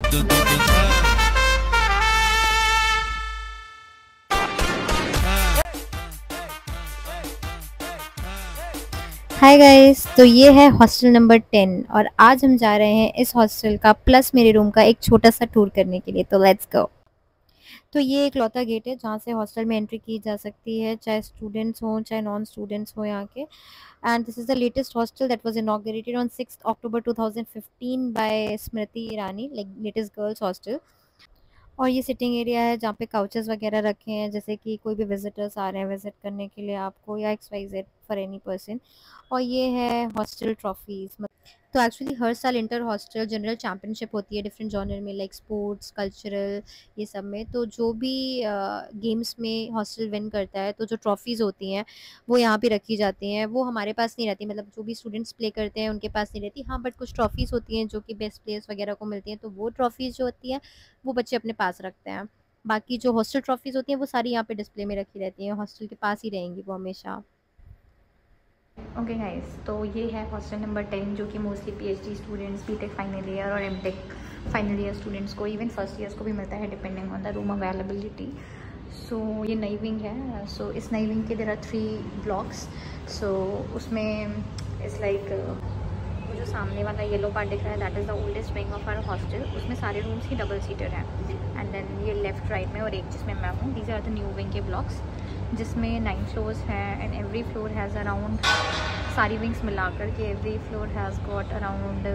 Hi guys, तो ये है हॉस्टल नंबर 10 और आज हम जा रहे हैं इस हॉस्टल का प्लस मेरे रूम का एक छोटा सा टूर करने के लिए। तो लेट्स गो। तो ये एक लौता गेट है जहाँ से हॉस्टल में एंट्री की जा सकती है, चाहे स्टूडेंट्स हों चाहे नॉन स्टूडेंट्स हों यहाँ के। And this is the latest hostel that was inaugurated on 6 October 2015 by Smriti Irani, like latest girls hostel. और ये सिटिंग एरिया है जहाँ पे काउचेस वगैरह रखे हैं, जैसे कि कोई भी विजिटर्स आ रहे हैं विजिट करने के लिए आपको, या XYZ फॉर एनी पर्सन। और ये है हॉस्टल ट्रॉफीज। तो एक्चुअली हर साल इंटर हॉस्टल जनरल चैम्पियनशिप होती है डिफरेंट जॉनर में, लाइक स्पोर्ट्स, कल्चरल, ये सब में। तो जो भी गेम्स में हॉस्टल विन करता है, तो जो ट्रॉफीज़ होती हैं वो यहाँ पे रखी जाती हैं। वो हमारे पास नहीं रहती, मतलब जो भी स्टूडेंट्स प्ले करते हैं उनके पास नहीं रहती। हाँ, बट कुछ ट्रॉफीज़ होती हैं जो कि बेस्ट प्लेयर्स वगैरह को मिलती हैं, तो वो ट्रॉफीज़ जो होती हैं वो बच्चे अपने पास रखते हैं। बाकी जो हॉस्टल ट्रॉफीज़ होती हैं वो सारी यहाँ पे डिस्प्ले में रखी रहती हैं, हॉस्टल के पास ही रहेंगी वो हमेशा। ओके गाइस, तो ये है हॉस्टल नंबर 10 जो कि mostly PhD students, BTech final year और MTech फाइनल ईयर स्टूडेंट्स को, इवन फर्स्ट ईयर्स को भी मिलता है depending on the room availability. So ये नई विंग है। सो इस नई विंग के देयर आर 3 ब्लॉक्स। सो उसमें इट्स लाइक वो जो सामने वाला येलो पार्ट दिख रहा है, that is the oldest wing of our hostel. उसमें सारे रूम्स ही डबल सीटर हैं। एंड देन ये लेफ्ट राइट में और एक जिसमें मैं हूँ, these are the new wing के ब्लॉक्स, जिसमें 9 फ्लोर्स हैं। And every floor has around, सारी विंग्स मिलाकर के every floor has got around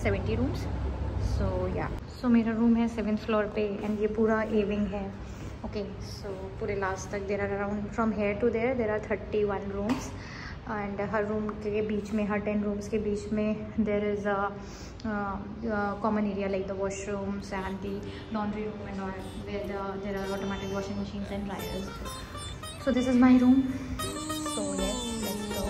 70 rooms. So मेरा रूम है 7th फ्लोर पे एंड ये पूरा ए विंग है। ओके, सो पूरे लास्ट तक there are around from here to there are 31 rooms. And हर रूम के बीच में, हर 10 रूम्स के बीच में there is a common area like the washrooms and the laundry room and all, where there are automatic washing machines and dryers. So this is my room. So yes, let's go.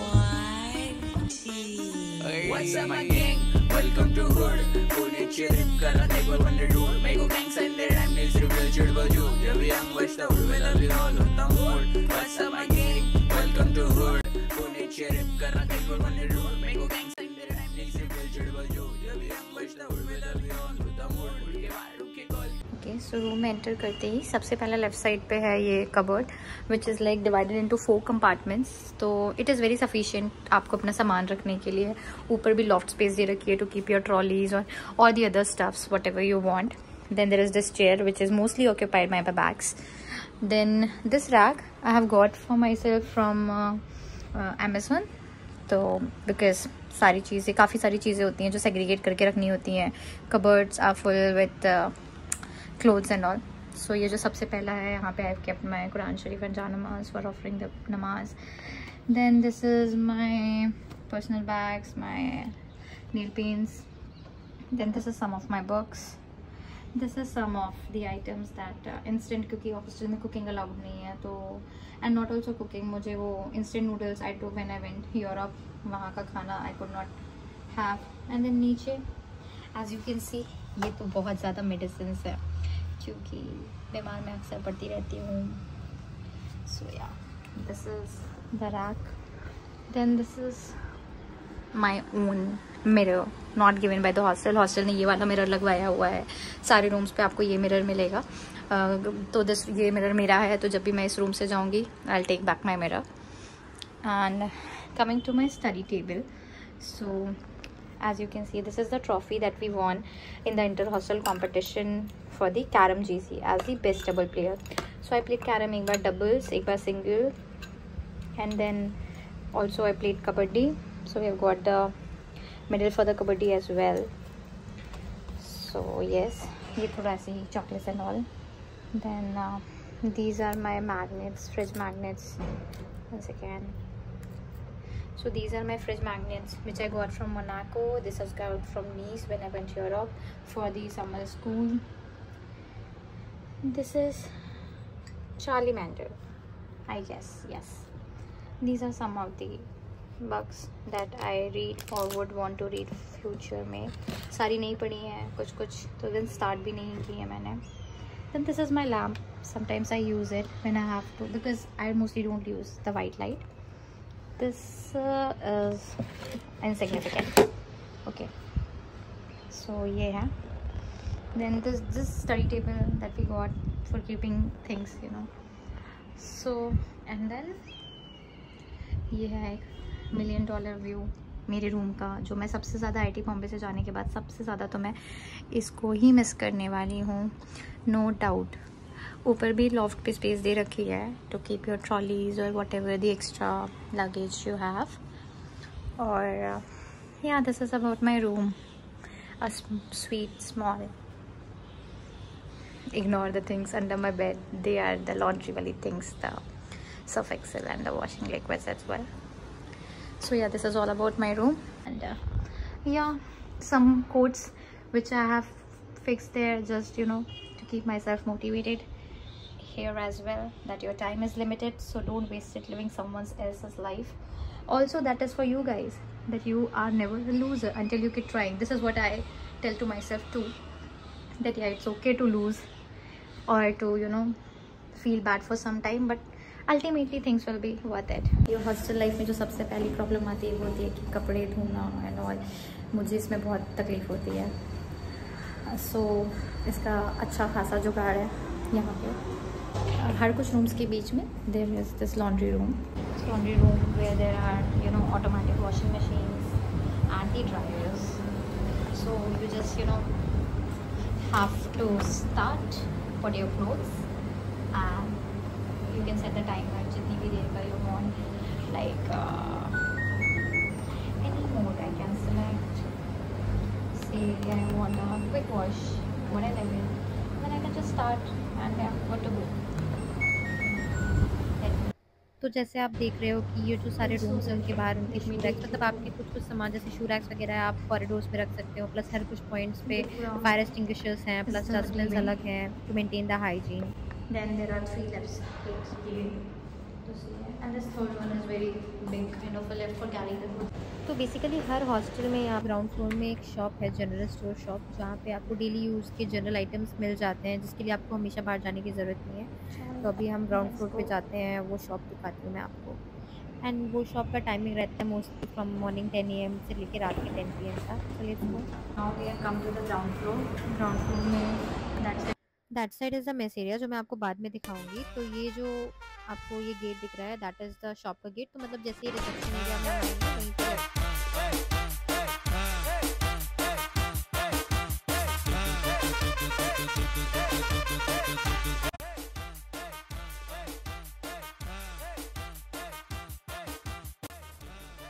What's up, my gang? Welcome to Hood. Pune chirp kara they were on the road. Make go gangs and their rhyme is real chirp you. Yeah, we young what's the hood with we all on the mood. What's up, my gang? Welcome to Hood. Pune chirp kara they were on the road. Make go gangs and their rhyme is real chirp you. Yeah, we young what's the hood with we all on the mood. उनके बाहर उनके call. Okay, सो room में enter करते ही सबसे पहला left side पे है ये cupboard, which is like divided into 4 compartments. तो इट इज़ वेरी सफिशिएंट आपको अपना सामान रखने के लिए। ऊपर भी लॉफ्ट स्पेस दे रखी है टू कीप योर ट्रॉलीज और the other stuffs whatever you want. Then there is this chair which is mostly occupied by my bags. Then this rack I have got for myself from Amazon। तो because काफ़ी सारी चीज़ें होती हैं जो segregate करके रखनी होती हैं। Cupboards are full with clothes and all. So ये जो सबसे पहला है, यहाँ पे I've kept my Quran Sharif and Janamaz for offering the namaz. Then this is my personal bags, my nail paints. Then this is some of my books. This is some of the items that instant cooking, hostel में cooking allowed नहीं है तो, and not also cooking, मुझे वो instant noodles I took when I went Europe, वहाँ का खाना I could not have. And then नीचे as you can see ये तो बहुत ज़्यादा medicines है क्योंकि बीमार में अक्सर पड़ती रहती हूँ। So ya, this is the rack. Then this is my own mirror, not given by the hostel. Hostel ने ये वाला मिरर लगवाया हुआ है। सारे रूम्स पे आपको ये मिरर मिलेगा। तो ये मिरर मेरा है, तो जब भी मैं इस रूम से जाऊँगी I will take back my mirror. And coming to my study table, so as you can see, this is the trophy that we won in the inter-hostel competition for the Carrom GC as the best double player. So I played Carrom एक बार doubles, एक बार single, and then also I played kabaddi. So we have got the medal for the kabaddi as well. So yes, ये थोड़ा ऐसे ही chocolates and all. Then these are my magnets, fridge magnets. Once again. So these are my fridge magnets which I got from Monaco. This was got from Nice when I went to Europe for the summer school. This is Charmander, I guess. Yes, these are some of the books that I read or would want to read future में। सारी नहीं पढ़ी हैं, कुछ तो then start भी नहीं की है मैंने। Then this is my lamp. Sometimes I use it when I have to because I mostly don't use the white light. This is insignificant. Okay, so ये है। Then this study table that we got for keeping things, you know. So and then ये है एक $1 million view मेरे room का, जो मैं सबसे ज़्यादा आईटी बॉम्बे से जाने के बाद सबसे ज़्यादा तो मैं इसको ही मिस करने वाली हूँ, नो डाउट। ऊपर भी लॉफ्ट पे स्पेस दे रखी है टू कीप योर ट्रॉलीज और what ever the extra luggage you have. और या this is about my room, a sweet small, ignore the things under my bed, they are the laundry wali things, the surf excel and the washing liquids as well. So yeah, this is all about my room. And yeah, some quotes which I have fixed there, just you know, to keep myself motivated here as well, that your time is limited, so don't waste it living someone else's life. Also, that is for you guys, that you are never a loser until you keep trying. This is what I tell to myself too, that yeah, it's okay to lose or to, you know, feel bad for some time, but ultimately things will be worth it. ये hostel life में जो सबसे पहली problem आती है वो होती है कि कपड़े धोना एंड ऑल, मुझे इसमें बहुत तकलीफ़ होती है। सो इसका अच्छा खासा जुगाड़ है यहाँ पे। हर कुछ रूम्स के बीच में there is this laundry room where there are, you know, automatic washing machines and heat dryers. So you just, you know, have to start, put your clothes, and you can set the timer jitni bhi der ka you want, like any mode I can select. Say I want a quick wash, whatever, then I can just start and yeah, what to go. तो जैसे आप देख रहे हो कि ये जो सारे रूम्स हैं उनके बाहर उनके शू रैक्स, मतलब आपके कुछ सामान जैसे शू रैक्स वगैरह आप कॉरिडोर्स में रख सकते हो, प्लस हर कुछ पॉइंट्स पे फायर एक्सटिंग्विशर्स हैं, प्लस डस्टबिन्स अलग हैं to maintain the hygiene. Then there are 3 lefts and this third one is very big, kind of a left for carrying the goods. तो बेसिकली हर हॉस्टल में यहाँ ground floor में एक shop है, general store shop, जहाँ पे आपको daily use के जनरल आइटम्स मिल जाते हैं, जिसके लिए आपको हमेशा बाहर जाने की ज़रूरत नहीं है। तो अभी हम ग्राउंड फ्लोर पे जाते हैं, वो शॉप दिखाती हूँ मैं आपको। एंड वो शॉप का टाइमिंग रहता है मोस्टली फ्रॉम मॉर्निंग 10 AM से लेकर रात के 10 PM तक। चलिए now we have come to the ground floor में that side is the mess area, जो मैं आपको बाद में दिखाऊंगी। तो ये जो आपको ये गेट दिख रहा है दैट इज़ द शॉप का गेट। तो मतलब जैसे ही रिसेप्शन एरिया में आएंगे वहीं पर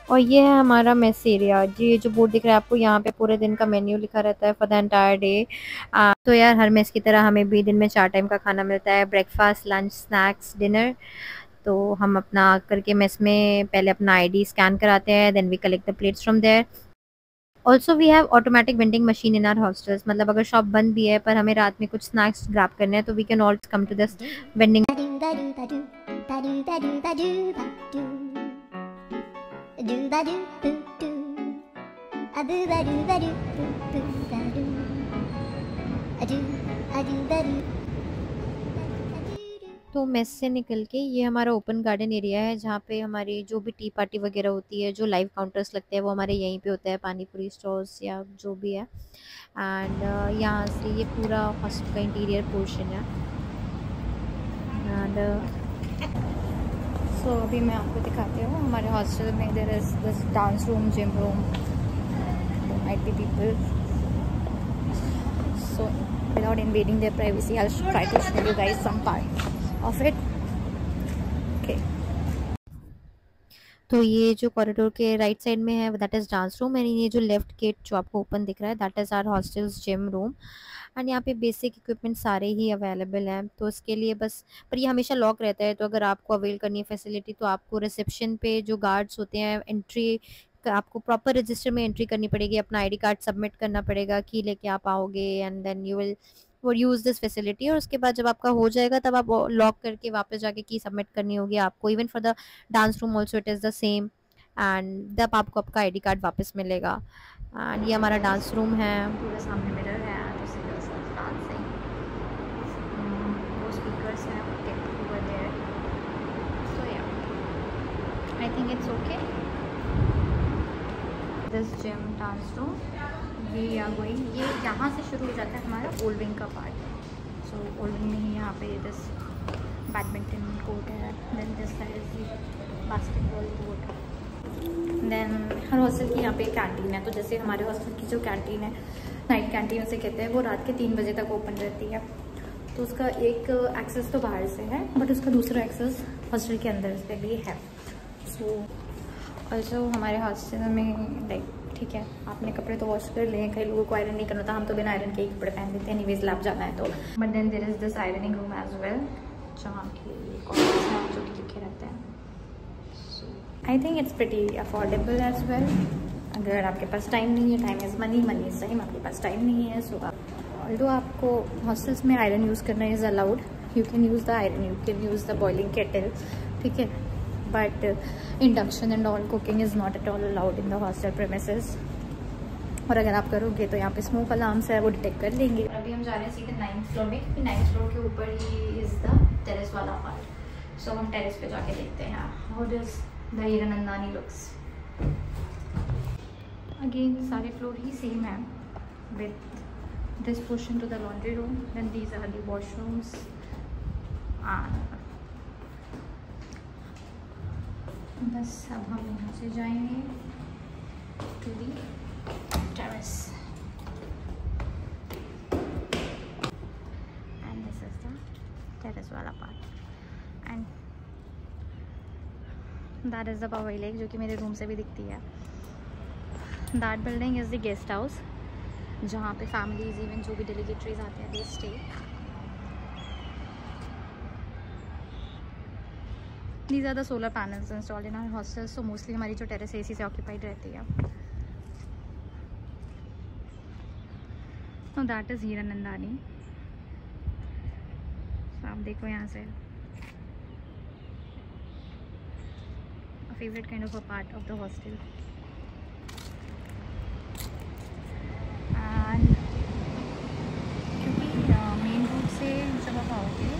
और ये है हमारा मेस एरिया। ये जो बोर्ड दिख रहा है आपको, यहाँ पे पूरे दिन का मेन्यू लिखा रहता है फॉर द एंटायर डे। तो यार हर मेस की तरह हमें भी दिन में 4 टाइम का खाना मिलता है, ब्रेकफास्ट, लंच, स्नैक्स, डिनर। तो हम अपना करके मेस में पहले अपना ID स्कैन कराते हैं, then we collect the plates from there. Also we have automatic vending machine in our hostels, मतलब अगर शॉप बंद भी है पर हमें रात में कुछ स्नैक्स ग्रैब करने हैं तो we can also come to this vending. तो मेस से निकल के ये हमारा ओपन गार्डन एरिया है, जहाँ पे हमारी जो भी टी पार्टी वगैरह होती है, जो लाइव काउंटर्स लगते हैं वो हमारे यहीं पे होता है, पानी पूरी स्टॉल्स या जो भी है। एंड यहाँ से ये पूरा हॉस्टल का इंटीरियर पोर्शन है। एंड सो अभी मैं आपको दिखाती हूँ हमारे हॉस्टल में there is this dance room, gym room, might be people. सो without invading their privacy, I'll try to show you guys some part of it. Okay. तो ये जो कॉरिडोर के राइट साइड में है that is dance room, and ये जो left gate जो आपको ओपन दिख रहा है that is our hostels gym room. And यहाँ पे बेसिक इक्विपमेंट सारे ही अवेलेबल हैं, तो इसके लिए बस, पर ये हमेशा लॉक रहता है, तो अगर आपको अवेल करनी है फैसिलिटी तो आपको रिसेप्शन पे जो गार्ड्स होते हैं, एंट्री आपको प्रॉपर रजिस्टर में एंट्री करनी पड़ेगी, अपना ID कार्ड सबमिट करना पड़ेगा, की लेके आप आओगे, and then you will use this facility. और उसके बाद जब आपका हो जाएगा तब आप लॉक करके वापस जाके की सबमिट करनी होगी आपको। Even for the dance room also it is the same, and तब आपको आपका ID कार्ड वापस मिलेगा। एंड ये हमारा डांस रूम है, पूरे सामने मिरर है, डांसिंग, वो स्पीकर्स हैं over there. So yeah I think it's okay. This gym dance room, we are going, ये यहाँ से शुरू हो जाता है हमारा ओल्ड विंग का पार्ट। सो ओल्ड विंग में ही यहाँ पे दिस बैडमिंटन कोर्ट है, then this side basketball court, then हर हॉस्टल की यहाँ पे कैंटीन है। तो जैसे हमारे हॉस्टल की जो कैंटीन है, नाइट कैंटीन उसे कहते हैं, वो रात के 3 बजे तक ओपन रहती है। तो उसका एक एक्सेस तो बाहर से है, बट उसका दूसरा एक्सेस हॉस्टल के अंदर से भी है। सो ऑल्सो हमारे हॉस्टल में लाइक ठीक है, आपने कपड़े तो वॉश कर लिए, कई लोगों को आयरन नहीं करना था, हम तो बिना आयरन के ही कपड़े पहन लेते हैं, एनीवेज लैब जाना है तो। But then there is this ironing room as well, जहाँ के कॉलेज हैं जो कि लिखे रहते हैं। So I think it's pretty affordable as well. अगर आपके पास टाइम नहीं है, time is money, money is time, आपके पास टाइम नहीं है, सो ऑल्दो आपको हॉस्टल्स में आयरन यूज़ करना is allowed, you can use the iron, you can use the boiling kettle, ठीक है, but induction and all cooking is not at all allowed in the hostel premises. और अगर आप करोगे तो यहाँ पे स्मोक अलार्म्स है, वो डिटेक्ट कर लेंगे। अभी हम जा रहे हैं सीधे 9th फ्लोर में, क्योंकि 9th फ्लोर के ऊपर ही इज़ द टेरेस वाला पार्ट। सो हम टेरेस पे जाके देखते हैं how does the Hiranandani looks. Again सारे फ्लोर ही सेम है, with this portion to the laundry room, then these are the washrooms. बस अब हम यहाँ से जाएंगे to the terrace, and this is the terrace वाला part, and that is the Powai Lake, जो कि मेरे रूम से भी दिखती है। That building is the guest house, जहाँ पे families, even जो भी delegatories आते हैं, they stay. These are the solar panels installed in our hostels, so mostly हमारी जो terrace AC से occupied रहती है। So that is Hiranandani. So आप देखो यहाँ से a favorite kind of a part of the hostel, and क्योंकि मेन रोड से जब आप आओगे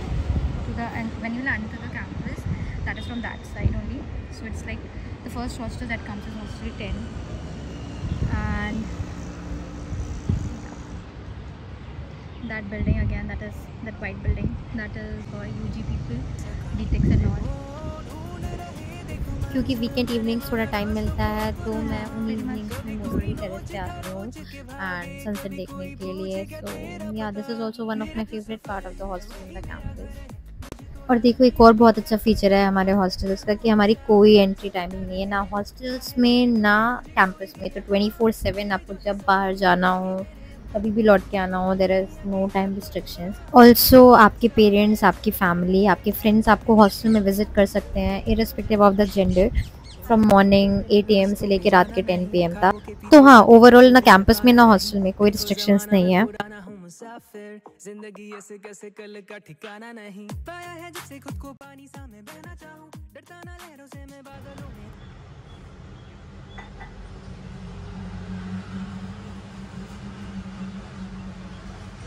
to the, and when you land to the campus, that is from that side only, so it's like the first hostel that comes is hostel 10, and that building again, that is that white building, that is for UG people, DTechs and all. क्योंकि weekend evenings थोड़ा time मिलता है तो मैं उन evenings में mostly terrace पे आती हूँ एंड सनसेट देखने के लिए। सो ya this is also one of my favourite part of the hostel in the campus. और देखो एक और बहुत अच्छा फीचर है हमारे हॉस्टल्स का कि हमारी कोई एंट्री टाइमिंग नहीं है, ना हॉस्टल्स में ना कैंपस में। तो 24/7 आपको जब बाहर जाना हो, कभी भी लौट के आना हो, there is no time restrictions. Also आपके पेरेंट्स, आपकी फैमिली, आपके फ्रेंड्स आपको हॉस्टल में विजिट कर सकते हैं irrespective of the gender, from morning 8 AM से लेकर रात के 10 PM तक। तो हाँ, ओवरऑल ना कैंपस में ना हॉस्टल में कोई रिस्ट्रिक्शंस नहीं है। जिंदगी ऐसे कैसे कल का ठिकाना नहीं पाया है, जिससे खुद को पानी सा मैं बहना चाहूं, डरता ना लहरों से मैं बादलों में।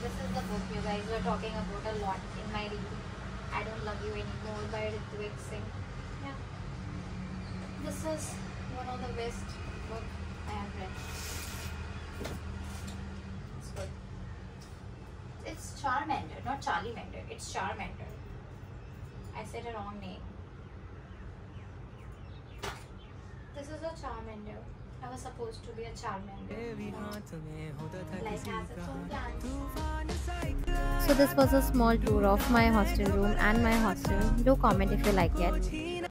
This is the book you guys were talking about a lot in my reel, I Don't Love You Anymore by Ritwik Singh. Yeah, this is one of the best book I have read. It's good. It's Charmander, not Charmander. It's Charmander. I said a wrong name. This is a Charmander. I was supposed to be a Charmander. Like has its own plants. So this was a small tour of my hostel room and my hostel. Do comment if you like it.